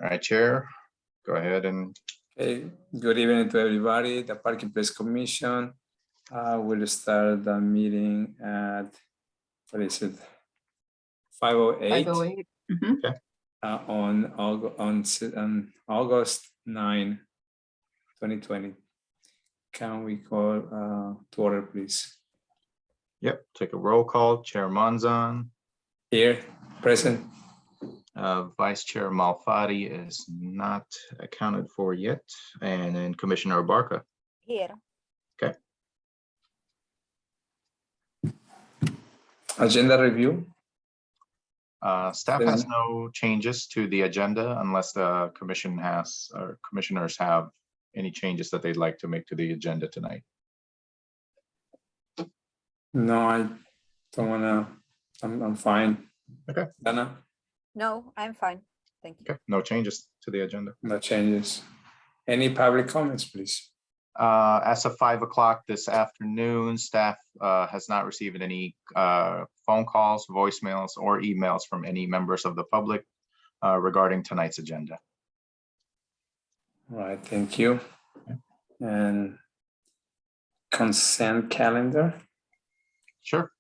All right, Chair, go ahead and. Okay, good evening to everybody. The Parking Place Commission will start the meeting at, what is it? 5:08. 5:08. Okay. On August 9, 2020. Can we call to order, please? Yep, take a roll call. Chair Monzon. Here, present. Vice Chair Malfatti is not accounted for yet, and then Commissioner Abarca. Here. Okay. Agenda review. Staff has no changes to the agenda unless the commission has, or commissioners have any changes that they'd like to make to the agenda tonight. No, I don't wanna. I'm fine. Okay. Dana, No, I'm fine. Thank you. Okay, no changes to the agenda. no changes. Any public comments, please? As of 5 o'clock this afternoon, staff has not received any phone calls, voicemails, or emails from any members of the public regarding tonight's agenda. All right, thank you. And consent calendar. Sure.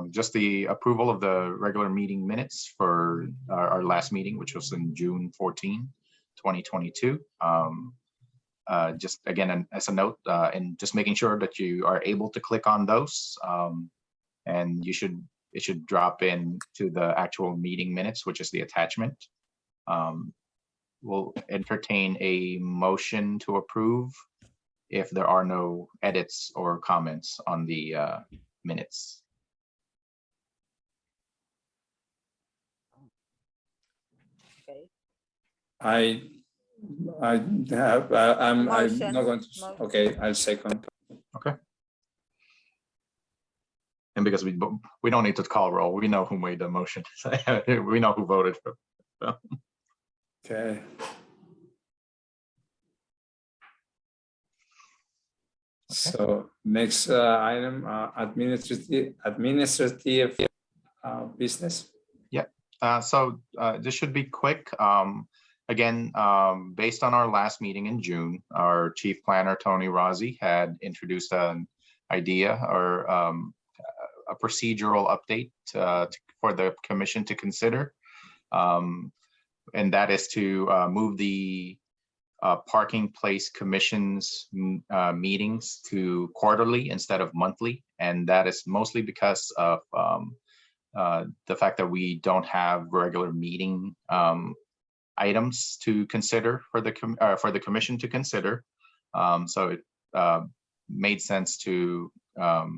Just the approval of the regular meeting minutes for our last meeting, which was in June 14, 2022. Just again, as a note, and just making sure that you are able to click on those, and it should drop in to the actual meeting minutes, which is the attachment. We'll entertain a motion to approve if there are no edits or comments on the minutes. Okay. I'm not going to. Motion. Okay, I'll second. Okay. And because we don't need to call roll, we know who made the motion. We know who voted for. So. Okay. So next item, administrative business. So this should be quick. Again, based on our last meeting in June, our chief planner, Tony Rossi, had introduced an idea or a procedural update for the commission to consider. And that is to move the Parking Place Commission's meetings to quarterly instead of monthly. And that is mostly because of the fact that we don't have regular meeting items to consider for the commission to consider. So it made sense to have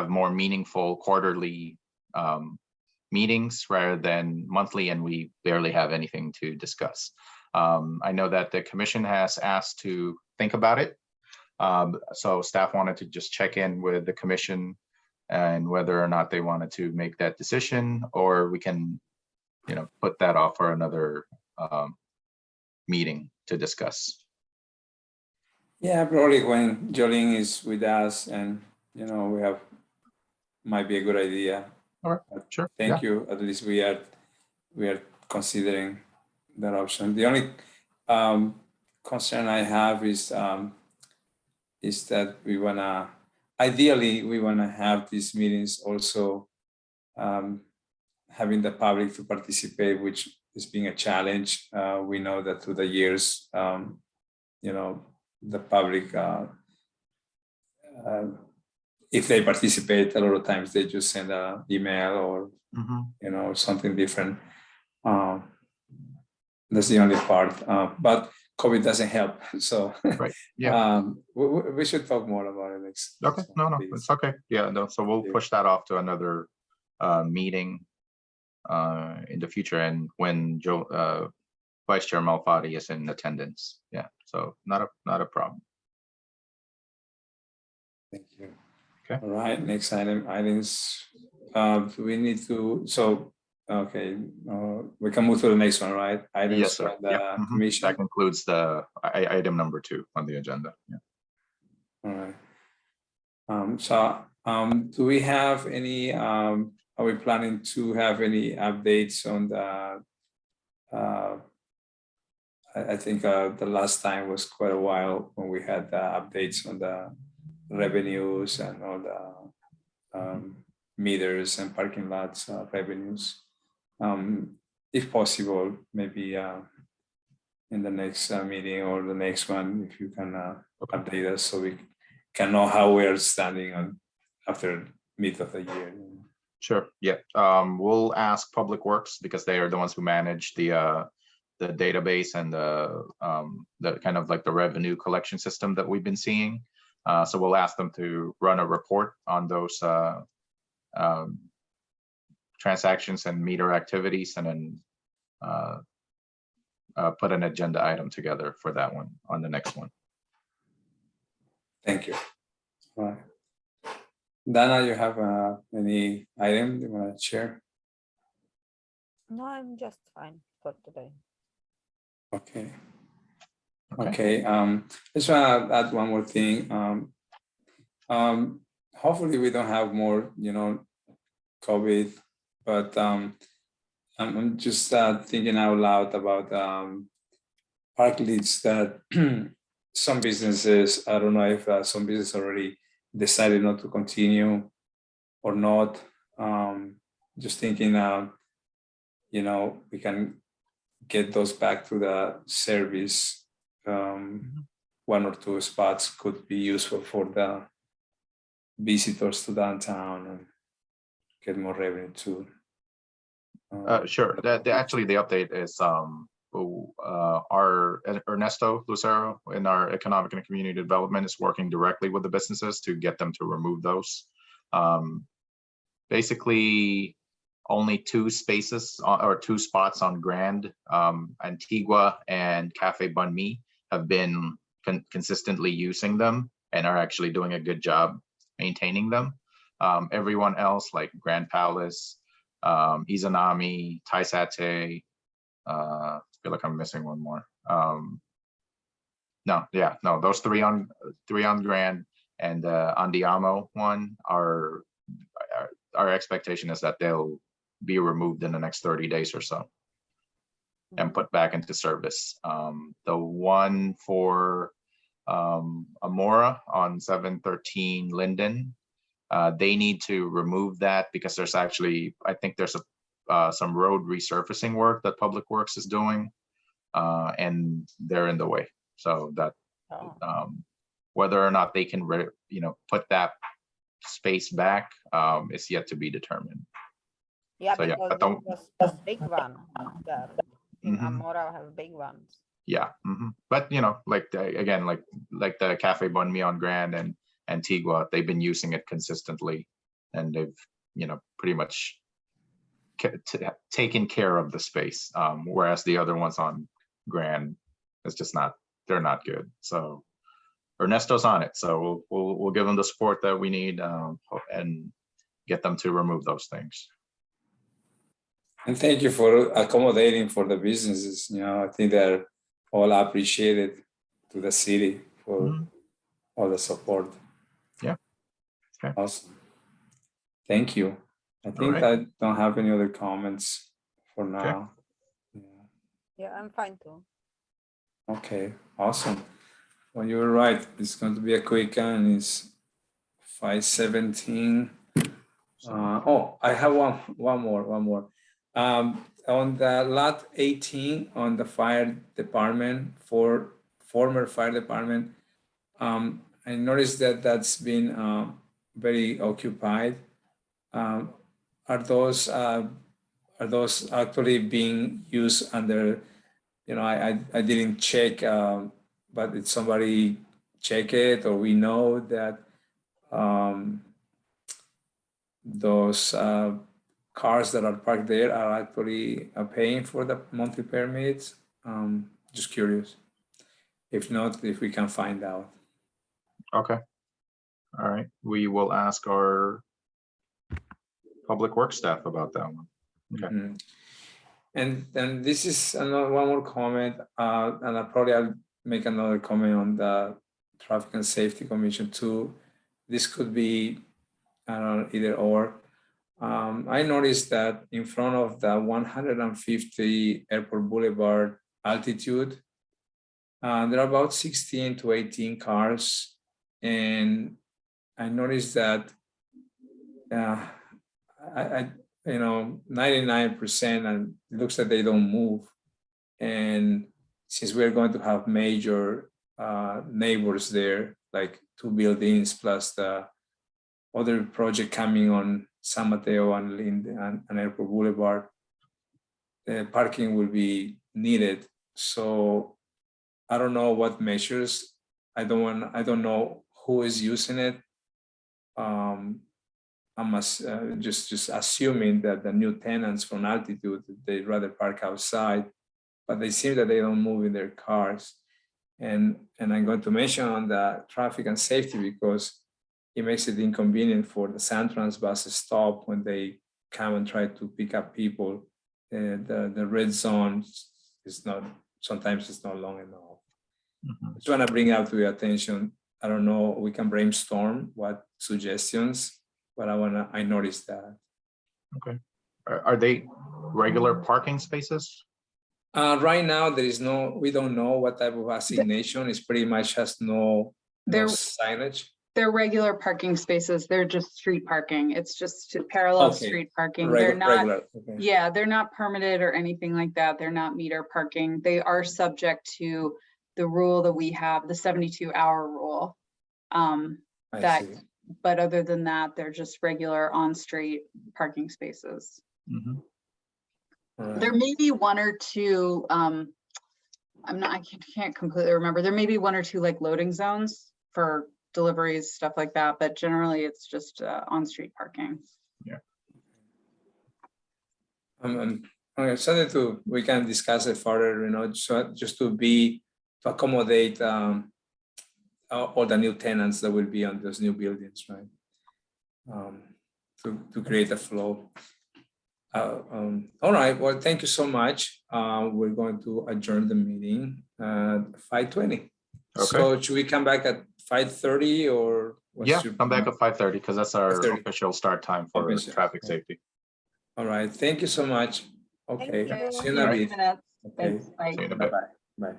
more meaningful quarterly meetings rather than monthly, and we barely have anything to discuss. I know that the commission has asked to think about it. So staff wanted to just check in with the commission and whether or not they wanted to make that decision, or we can, put that off for another meeting to discuss. Yeah, probably when Jolene is with us and, might be a good idea. All right, sure. Thank you. At least we are considering that option. The only concern I have is that ideally we wanna have these meetings also having the public to participate, which is being a challenge. We know that through the years, the public, if they participate, a lot of times they just send an email or something different. That's the only part, but COVID doesn't help. So right. Yeah. We should talk more about it next. Okay. No, it's okay. Yeah. No. So we'll push that off to another meeting in the future, and when Vice Chair Malfatti is in attendance. Yeah. So not a problem. Thank you. Okay. All right. Next items. We need to. So okay, we can move to the next one, right? Items. Yes, sir. From the commission. That concludes the item number 2 on the agenda. Yeah. All right. Do we have any? Are we planning to have any updates on the I think the last time was quite a while when we had the updates on the revenues and all the meters and parking lots revenues. If possible, maybe in the next meeting or the next one, if you can update us so we can know how we are standing on after mid of the year. Sure, yeah. We'll ask Public Works because they are the ones who manage the database and the kind of like the revenue collection system that we've been seeing. So we'll ask them to run a report on those transactions and meter activities, and then put an agenda item together for that one on the next one. Thank you. All right. Dana, you have any item you want to share? No, I'm just fine for today. Okay. Okay. Okay. Just want to add one more thing. Hopefully we don't have more, COVID, but I'm just thinking out loud about park leads that some businesses, I don't know if some businesses already decided not to continue or not. Just thinking, we can get those back to the service. One or two spots could be useful for the visitors to downtown and get more revenue too. Sure. Actually, the update is our Ernesto Lucero in our economic and community development is working directly with the businesses to get them to remove those. Basically, only two spaces or two spots on Grand, Antigua and Cafe Bun Mi have been consistently using them and are actually doing a good job maintaining them. Everyone else, like Grand Palace, Izanami, Taisate, I feel like I'm missing one more. No, those three on Grand and Andiamo one are our expectation is that they'll be removed in the next 30 days or so and put back into service. The one for Amora on 713 Linden, they need to remove that because there's actually, I think there's some road resurfacing work that Public Works is doing, and they're in the way. So that whether or not they can, put that space back is yet to be determined. Yeah, So, yeah, because but don't- it was a big one there. In Mhm. Amora have big ones. Yeah, but like again, like the Cafe Bun Mi on Grand and Antigua, they've been using it consistently, and they've pretty much taken care of the space. Whereas the other ones on Grand, it's just they're not good. So Ernesto's on it, so we'll give them the support that we need and get them to remove those things. And thank you for accommodating for the businesses. I think they're all appreciated to the city for all the support. Yeah. Okay. Awesome. Thank you. I think right. I don't have any other comments for now. Yeah, I'm fine too. Okay, awesome. Well, you were right. It's going to be a quick one. It's 5:17. I have one more. On the lot 18 on the fire department for former fire department, I noticed that that's been very occupied. Are those actually being used under? I didn't check, but did somebody check it, or we know that those cars that are parked there are actually paying for the monthly permits? Just curious. If not, if we can find out. Okay. All right. We will ask our Public Works staff about that one. Okay. Mm-hmm. And then this is another one more comment, and I'll make another comment on the Traffic and Safety Commission too. This could be either or. I noticed that in front of the 150 Airport Boulevard altitude, There are about 16 to 18 cars, and I noticed that I 99%, and it looks like they don't move. And since we're going to have major neighbors there, like 2 buildings plus the other project coming on San Mateo and Airport Boulevard, the parking will be needed. So I don't know what measures. I don't know who is using it. I'm just assuming that the new tenants from Altitude, they'd rather park outside, but they seem that they don't move in their cars. And I'm going to mention on the traffic and safety because it makes it inconvenient for the Santrans buses stop when they come and try to pick up people. The red zone is not, sometimes it's not long enough. I just want to bring out to your attention. I don't know, we can brainstorm what suggestions, but I noticed that. Okay. Are they regular parking spaces? Right now, we don't know what type of assignation. It's pretty much has no signage. They're regular parking spaces. They're just street parking. It's just parallel Okay. street parking. Regular, They're not, okay. yeah, they're not permitted or anything like that. They're not meter parking. They are subject to the rule that we have, the 72-hour rule. I that, see. but other than that, they're just regular on-street parking spaces. Mhm. All right. There may be one or two, I can't completely remember. There may be one or two like loading zones for deliveries, stuff like that, but generally it's just on-street parking. I'm excited we can discuss it further, so just to accommodate all the new tenants that will be on those new buildings, right? To create a flow. All right, well, thank you so much. We're going to adjourn the meeting at 5:20. Okay. So should we come back at 5:30 or? Yeah, come back at 5:30 because that's our 5:30. official start time for Official, traffic okay. safety. All right, thank you so much. Okay, you. see you in a bit. Okay, Thanks. Bye. See you in a bit. bye-bye. Bye.